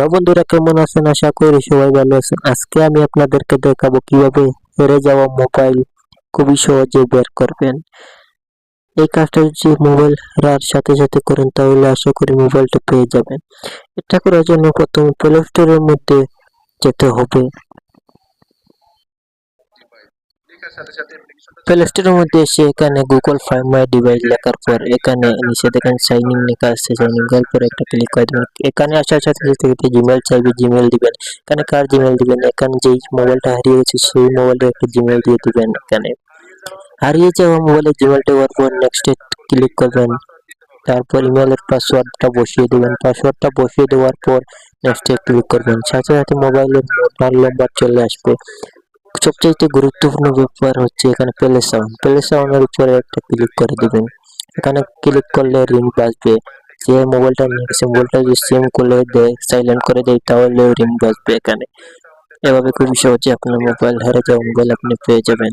Hello বন্ধুরা, কেমন আছেন? আশা করি সবাই ভালো আছেন। আজকে আমি আপনাদেরকে দেখাবো কিভাবে হেরে যাওয়া মোবাইল খুবই সহজে বের করবেন। এই কাজটা যদি মোবাইল হারার সাথে সাথে করেন তাহলে আশা করি মোবাইলটা পেয়ে যাবেন। এটা করার জন্য প্রথমে প্লে স্টোরের মধ্যে যেতে হবে। প্লে স্টোরের মধ্যে এসে এখানে গুগল ফাইন্ড মাই ডিভাইস লেখার পর এখানে নিচে দেখেন সাইন ইন লেখা আছে, সাইন ইন করার পর একটা ক্লিক করে দেবেন। এখানে আসার সাথে সাথে জিমেল চাইবে, জিমেল দিবেন। এখানে কার জিমেল দিবেন? এখানে যেই মোবাইলটা হারিয়ে গেছে সেই মোবাইলে একটা জিমেল দিয়ে দিবেন। এখানে হারিয়ে যাওয়া মোবাইলে জিমেলটা দেওয়ার পর নেক্সটে ক্লিক করবেন। তারপর ইমেলের পাসওয়ার্ডটা বসিয়ে দেবেন। পাসওয়ার্ডটা বসিয়ে দেওয়ার পর নেক্সটে ক্লিক করবেন। সাথে সাথে মোবাইলের মোবাইল নাম্বার চলে আসবে। সবচেয়ে গুরুত্বপূর্ণ ব্যাপার হচ্ছে এখানে প্লে সাউন্ডের উপরে একটা ক্লিক করে দিবেন। এখানে ক্লিক করলে রিং বাজবে। যে মোবাইলটা নিয়ে গেছে মোবাইলটা যদি সিম খুলে দেয়, সাইলেন্ট করে দেয়, তাহলে রিং বাজবে। এখানে এভাবে খুবই সহজে আপনার মোবাইল হারিয়ে যাওয়া মোবাইল আপনি পেয়ে যাবেন।